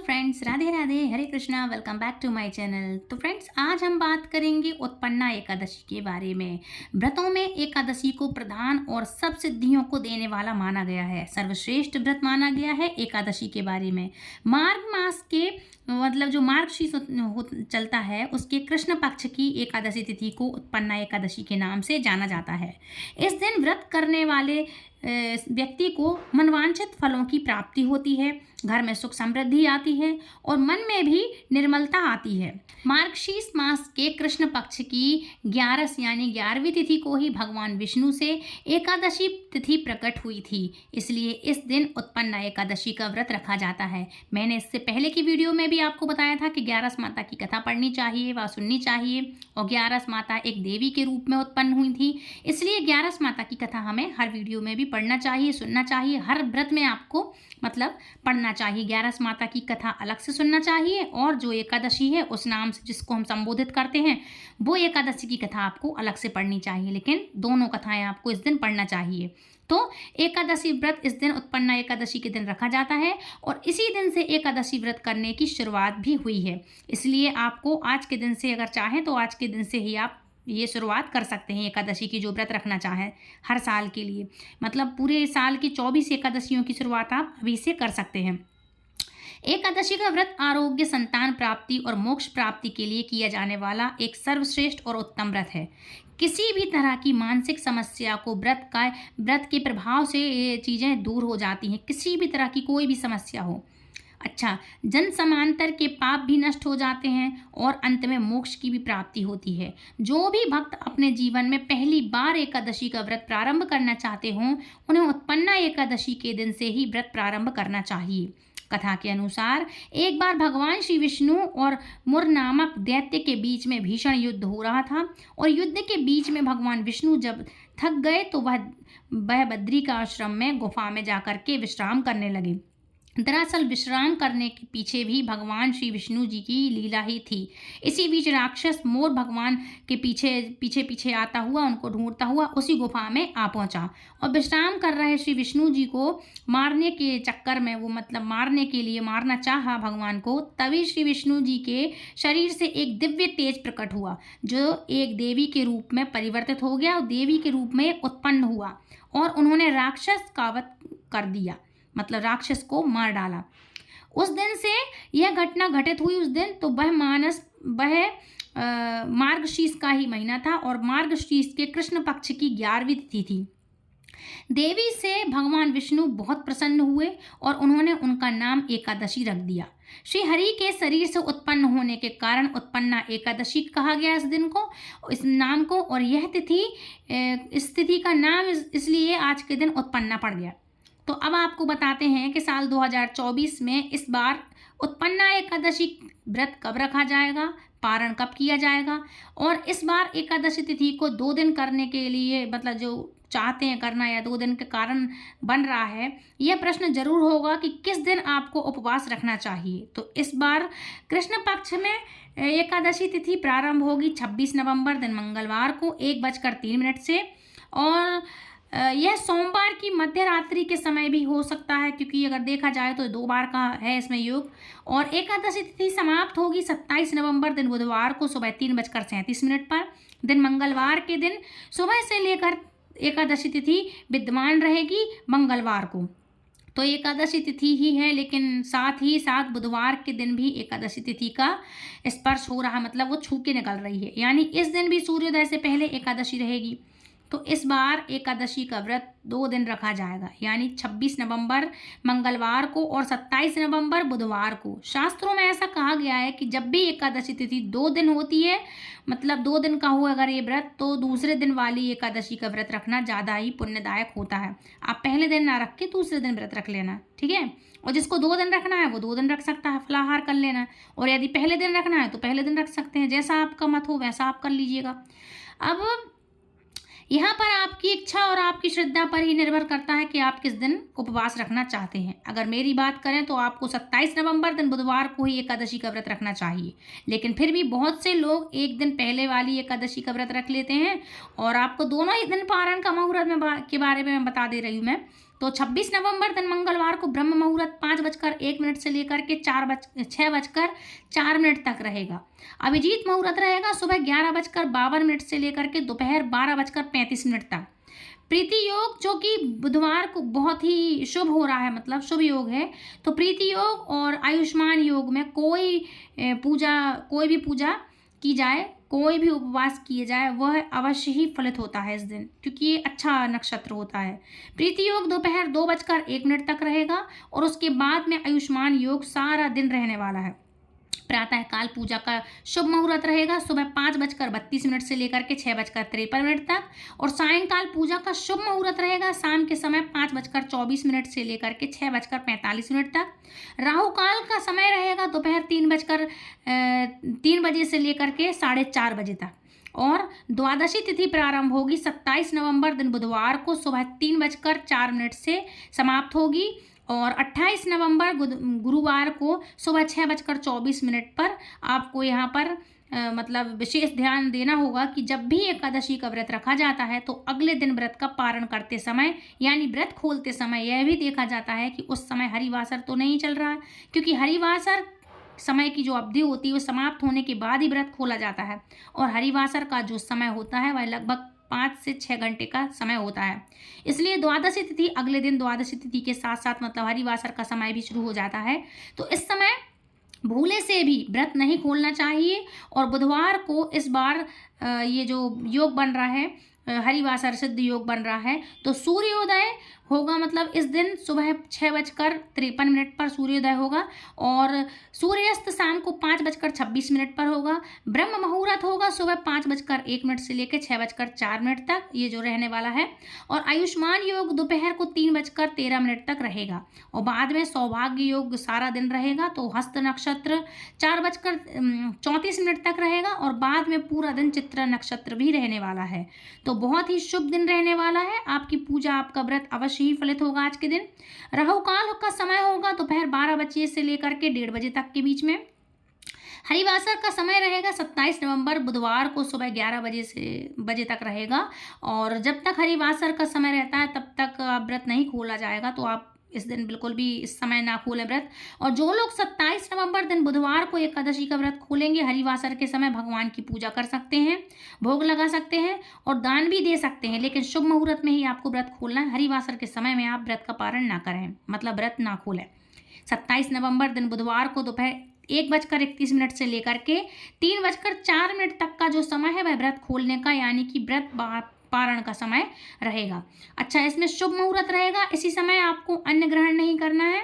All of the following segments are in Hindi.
Friends, Radhe Radhe, Hare Krishna, welcome back to my channel. तो फ्रेंड्स, आज हम बात करेंगे उत्पन्ना एकादशी के बारे में। व्रतों में एकादशी को प्रधान और सब सिद्धियों को देने वाला माना गया है। सर्वश्रेष्ठ व्रत माना गया है एकादशी के बारे में। मार्ग मास के मतलब जो मार्गशीर्ष चलता है उसके कृष्ण पक्ष की एकादशी तिथि को उत्पन्ना एकादशी के नाम से जाना जाता है। इस दिन व्रत करने वाले व्यक्ति को मनवांछित फलों की प्राप्ति होती है, घर में सुख समृद्धि आती है और मन में भी निर्मलता आती है। मार्गशीर्ष मास के कृष्ण पक्ष की 11 यानी 11वीं तिथि को ही भगवान विष्णु से एकादशी तिथि प्रकट हुई थी, इसलिए इस दिन उत्पन्ना एकादशी का व्रत रखा जाता है। मैंने इससे पहले की वीडियो में भी आपको बताया था कि 11 माता की कथा पढ़नी चाहिए व सुननी चाहिए, और 11 माता एक देवी के रूप में उत्पन्न हुई थी, इसलिए 11 माता की कथा हमें हर वीडियो में भी पढ़ना चाहिए, सुनना चाहिए। हर व्रत में आपको मतलब पढ़ना चाहिए। 11 माता की कथा अलग से सुनना चाहिए, और जो एकादशी है उस नाम से जिसको हम संबोधित करते हैं वो एकादशी की कथा आपको अलग से पढ़नी चाहिए, लेकिन दोनों कथाएं आपको इस दिन पढ़ना चाहिए। तो एकादशी व्रत इस दिन उत्पन्ना एकादशी के दिन रखा जाता है, और इसी दिन से एकादशी व्रत करने की शुरुआत भी हुई है। इसलिए आपको आज के दिन से, अगर चाहें तो आज के दिन से ही आप ये शुरुआत कर सकते हैं एकादशी की, जो व्रत रखना चाहें हर साल के लिए। मतलब पूरे साल की 24 एकादशियों की शुरुआत आप अभी से कर सकते हैं। एकादशी का व्रत आरोग्य, संतान प्राप्ति और मोक्ष प्राप्ति के लिए किया जाने वाला एक सर्वश्रेष्ठ और उत्तम व्रत है। किसी भी तरह की मानसिक समस्या को व्रत के प्रभाव से ये चीज़ें दूर हो जाती हैं। किसी भी तरह की कोई भी समस्या हो, अच्छा, जन समांतर के पाप भी नष्ट हो जाते हैं और अंत में मोक्ष की भी प्राप्ति होती है। जो भी भक्त अपने जीवन में पहली बार एकादशी का व्रत प्रारंभ करना चाहते हों, उन्हें उत्पन्ना एकादशी के दिन से ही व्रत प्रारंभ करना चाहिए। कथा के अनुसार एक बार भगवान श्री विष्णु और मुर नामक दैत्य के बीच में भीषण युद्ध हो रहा था, और युद्ध के बीच में भगवान विष्णु जब थक गए तो वह बद्री का आश्रम में गुफा में जाकर के विश्राम करने लगे। दरअसल विश्राम करने के पीछे भी भगवान श्री विष्णु जी की लीला ही थी। इसी बीच राक्षस मोर भगवान के पीछे आता हुआ, उनको ढूंढता हुआ उसी गुफा में आ पहुंचा, और विश्राम कर रहे श्री विष्णु जी को मारने के चक्कर में, वो मतलब मारने के लिए मारना चाहा भगवान को, तभी श्री विष्णु जी के शरीर से एक दिव्य तेज प्रकट हुआ, जो एक देवी के रूप में परिवर्तित हो गया और देवी के रूप में उत्पन्न हुआ, और उन्होंने राक्षस का वध कर दिया, मतलब राक्षस को मार डाला। उस दिन से यह घटना घटित हुई। उस दिन तो वह मार्गशीर्ष का ही महीना था, और मार्गशीर्ष के कृष्ण पक्ष की 11वीं तिथि थी। देवी से भगवान विष्णु बहुत प्रसन्न हुए और उन्होंने उनका नाम एकादशी रख दिया। श्री हरि के शरीर से उत्पन्न होने के कारण उत्पन्ना एकादशी कहा गया इस दिन को, इस नाम को, और यह तिथि, इस तिथि का नाम इसलिए आज के दिन उत्पन्ना पड़ गया। तो अब आपको बताते हैं कि साल 2024 में इस बार उत्पन्ना एकादशी व्रत कब रखा जाएगा, पारण कब किया जाएगा, और इस बार एकादशी तिथि को 2 दिन करने के लिए, मतलब जो चाहते हैं करना या 2 दिन के कारण बन रहा है, यह प्रश्न जरूर होगा कि किस दिन आपको उपवास रखना चाहिए। तो इस बार कृष्ण पक्ष में एकादशी तिथि प्रारंभ होगी 26 नवंबर दिन मंगलवार को 1:03 से, और यह सोमवार की मध्य रात्रि के समय भी हो सकता है, क्योंकि अगर देखा जाए तो 2 बार का है इसमें योग। और एकादशी तिथि समाप्त होगी 27 नवंबर दिन बुधवार को सुबह 3:37 पर। दिन मंगलवार के दिन सुबह से लेकर एकादशी तिथि विद्यमान रहेगी मंगलवार को। तो एकादशी तिथि ही है, लेकिन साथ ही साथ बुधवार के दिन भी एकादशी तिथि का स्पर्श हो रहा, मतलब वो छू के निकल रही है, यानी इस दिन भी सूर्योदय से पहले एकादशी रहेगी। तो इस बार एकादशी का व्रत 2 दिन रखा जाएगा, यानी 26 नवंबर मंगलवार को और 27 नवंबर बुधवार को। शास्त्रों में ऐसा कहा गया है कि जब भी एकादशी तिथि 2 दिन होती है, मतलब 2 दिन का हो अगर ये व्रत, तो दूसरे दिन वाली एकादशी का व्रत रखना ज़्यादा ही पुण्यदायक होता है। आप पहले दिन ना रख के दूसरे दिन व्रत रख लेना, ठीक है। और जिसको 2 दिन रखना है वो 2 दिन रख सकता है, फलाहार कर लेना, और यदि पहले दिन रखना है तो पहले दिन रख सकते हैं। जैसा आपका मत हो वैसा आप कर लीजिएगा। अब यहाँ पर आपकी इच्छा और आपकी श्रद्धा पर ही निर्भर करता है कि आप किस दिन उपवास रखना चाहते हैं। अगर मेरी बात करें तो आपको 27 नवंबर दिन बुधवार को ही एकादशी का व्रत रखना चाहिए, लेकिन फिर भी बहुत से लोग एक दिन पहले वाली एकादशी का व्रत रख लेते हैं। और आपको दोनों ही दिन पारण का मुहूर्त के बारे में बता दे रही हूँ मैं। तो 26 नवंबर दिन मंगलवार को ब्रह्म मुहूर्त 5:01 से लेकर के 6:04 तक रहेगा। अभिजीत मुहूर्त रहेगा सुबह 11:52 से लेकर के दोपहर 12:35 तक। प्रीति योग जो कि बुधवार को बहुत ही शुभ हो रहा है, मतलब शुभ योग है। तो प्रीति योग और आयुष्मान योग में कोई भी पूजा की जाए, कोई भी उपवास किए जाए, वह अवश्य ही फलित होता है इस दिन, क्योंकि ये अच्छा नक्षत्र होता है। प्रीति योग दोपहर 2:01 तक रहेगा और उसके बाद में आयुष्मान योग सारा दिन रहने वाला है। प्रातः काल पूजा का शुभ मुहूर्त रहेगा सुबह 5:32 से लेकर के 6:53 तक, और सायंकाल पूजा का शुभ मुहूर्त रहेगा शाम के समय 5:24 से लेकर के 6:45 तक। राहु काल का समय रहेगा दोपहर 3 बजे से लेकर के 4:30 बजे तक, और द्वादशी तिथि प्रारंभ होगी 27 नवंबर दिन बुधवार को सुबह 3:04 से समाप्त होगी, और 28 नवंबर गुरुवार को सुबह 6:24 पर आपको यहाँ पर मतलब विशेष ध्यान देना होगा कि जब भी एकादशी का व्रत रखा जाता है तो अगले दिन व्रत का पारण करते समय यानी व्रत खोलते समय यह भी देखा जाता है कि उस समय हरिवासर तो नहीं चल रहा है, क्योंकि हरिवासर समय की जो अवधि होती है वो समाप्त होने के बाद ही व्रत खोला जाता है, और हरिवासर का जो समय होता है वह लगभग 5 से 6 घंटे का समय होता है। इसलिए द्वादशी तिथि अगले दिन द्वादशी तिथि के साथ साथ मतलब हरिवासर का समय भी शुरू हो जाता है। तो इस समय भूले से भी व्रत नहीं खोलना चाहिए, और बुधवार को इस बार ये जो योग बन रहा है हरिवासर सिद्ध योग बन रहा है, तो सूर्योदय होगा, मतलब इस दिन सुबह 6:53 पर सूर्योदय होगा, और सूर्यास्त शाम को 5:26 पर होगा। ब्रह्म मुहूर्त होगा सुबह 5:01 से लेकर 6:04 तक, ये जो रहने वाला है, और आयुष्मान योग दोपहर को 3:13 तक रहेगा, और बाद में सौभाग्य योग सारा दिन रहेगा। तो हस्त नक्षत्र 4:34 तक रहेगा, और बाद में पूरा दिन चित्रा नक्षत्र भी रहने वाला है। तो बहुत ही शुभ दिन रहने वाला है, आपकी पूजा आपका व्रत अवश्य ही फलित होगा आज के दिन। राहु काल का समय होगा दोपहर 12 बजे से लेकर के 1:30 बजे तक के बीच में। हरिवासर का समय रहेगा 27 नवंबर बुधवार को सुबह 11 बजे तक रहेगा, और जब तक हरिवासर का समय रहता है तब तक व्रत नहीं खोला जाएगा, तो आप इस दिन बिल्कुल भी इस समय ना खोलें व्रत। और जो लोग 27 नवंबर दिन बुधवार को एकादशी का व्रत खोलेंगे हरिवासर के समय भगवान की पूजा कर सकते हैं, भोग लगा सकते हैं और दान भी दे सकते हैं, लेकिन शुभ मुहूर्त में ही आपको व्रत खोलना है। हरिवासर के समय में आप व्रत का पारण ना करें, मतलब व्रत ना खोलें। 27 नवंबर दिन बुधवार को दोपहर 1:31 से लेकर के 3:04 तक का जो समय है वह व्रत खोलने का यानी कि व्रत पारण का समय रहेगा। अच्छा, इसमें शुभ मुहूर्त रहेगा, इसी समय आपको अन्न ग्रहण नहीं करना है,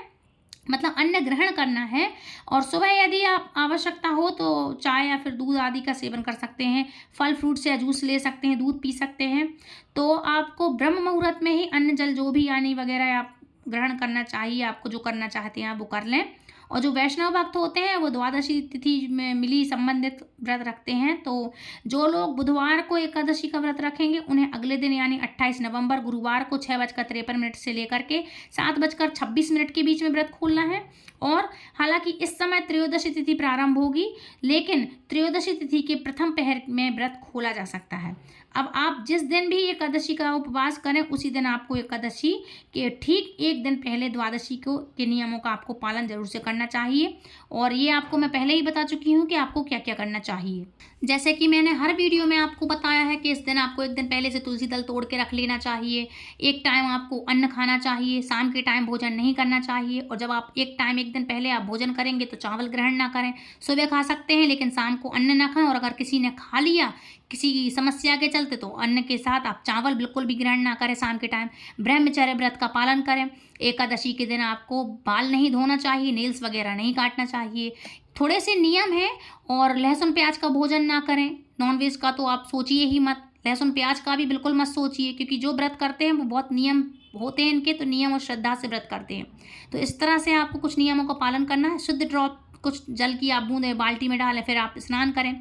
मतलब अन्न ग्रहण करना है, और सुबह यदि आप आवश्यकता हो तो चाय या फिर दूध आदि का सेवन कर सकते हैं, फल फ्रूट से जूस ले सकते हैं, दूध पी सकते हैं। तो आपको ब्रह्म मुहूर्त में ही अन्न जल जो भी यानी वगैरह आप ग्रहण करना चाहिए, आपको जो करना चाहते हैं आप वो कर लें। और जो वैष्णव भक्त होते हैं वो द्वादशी तिथि में मिली संबंधित व्रत रखते हैं, तो जो लोग बुधवार को एकादशी का व्रत रखेंगे उन्हें अगले दिन यानी 28 नवंबर गुरुवार को 6:53 से लेकर के 7:26 के बीच में व्रत खोलना है। और हालांकि इस समय त्रयोदशी तिथि प्रारंभ होगी, लेकिन त्रयोदशी तिथि के प्रथम पहर में व्रत खोला जा सकता है। अब आप जिस दिन भी एकादशी का उपवास करें उसी दिन आपको एकादशी के ठीक एक दिन पहले द्वादशी के नियमों का आपको पालन जरूर से करना चाहिए, और ये आपको मैं पहले ही बता चुकी हूँ कि आपको क्या क्या करना चाहिए। जैसे कि मैंने हर वीडियो में आपको बताया है कि इस दिन आपको एक दिन पहले से तुलसी दल तोड़ के रख लेना चाहिए, एक टाइम आपको अन्न खाना चाहिए, शाम के टाइम भोजन नहीं करना चाहिए, और जब आप एक दिन पहले आप भोजन करेंगे तो चावल ग्रहण ना करें। सुबह खा सकते हैं लेकिन शाम को अन्न ना खाएं, और अगर किसी ने खा लिया किसी समस्या के चलते तो अन्न के साथ आप चावल बिल्कुल भी ग्रहण ना करें शाम के टाइम। ब्रह्मचर्य व्रत का पालन करें। एकादशी के दिन आपको बाल नहीं धोना चाहिए, नेल्स वगैरह नहीं काटना चाहिए, थोड़े से नियम हैं। और लहसुन प्याज का भोजन ना करें, नॉनवेज का तो आप सोचिए ही मत, लहसुन प्याज का भी बिल्कुल मत सोचिए, क्योंकि जो व्रत करते हैं वो बहुत नियम होते हैं इनके, तो नियम और श्रद्धा से व्रत करते हैं। तो इस तरह से आपको कुछ नियमों का पालन करना है। शुद्ध ड्रॉप कुछ जल की आप बूंदें बाल्टी में डालें, फिर आप स्नान करें,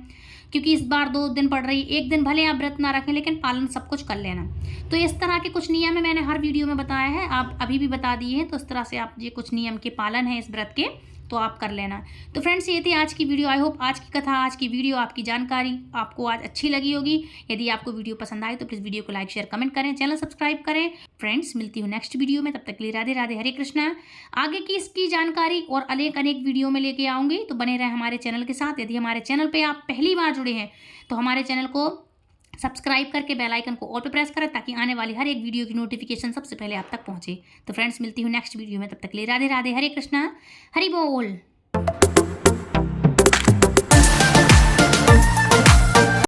क्योंकि इस बार 2 दिन पड़ रही, एक दिन भले आप व्रत ना रखें लेकिन पालन सब कुछ कर लेना। तो इस तरह के कुछ नियम है, मैंने हर वीडियो में बताया है, आप अभी भी बता दिए हैं। तो इस तरह से आप ये कुछ नियम के पालन है इस व्रत के, तो आप कर लेना। तो फ्रेंड्स ये थी आज की वीडियो। आई होप आज की कथा, आज की वीडियो, आपकी जानकारी आपको आज अच्छी लगी होगी। यदि आपको वीडियो पसंद आए तो प्लीज़ वीडियो को लाइक शेयर कमेंट करें, चैनल सब्सक्राइब करें। फ्रेंड्स मिलती हूँ नेक्स्ट वीडियो में, तब तक के लिए राधे राधे, हरे कृष्णा। आगे की इसकी जानकारी और अनेक वीडियो में लेके आऊँगी, तो बने रहें हमारे चैनल के साथ। यदि हमारे चैनल पर आप पहली बार जुड़े हैं तो हमारे चैनल को सब्सक्राइब करके बेल आइकन को ऑल पे प्रेस करें, ताकि आने वाली हर एक वीडियो की नोटिफिकेशन सबसे पहले आप तक पहुंचे। तो फ्रेंड्स मिलती हूँ नेक्स्ट वीडियो में, तब तक के लिए राधे राधे, हरे कृष्णा, हरि बोल।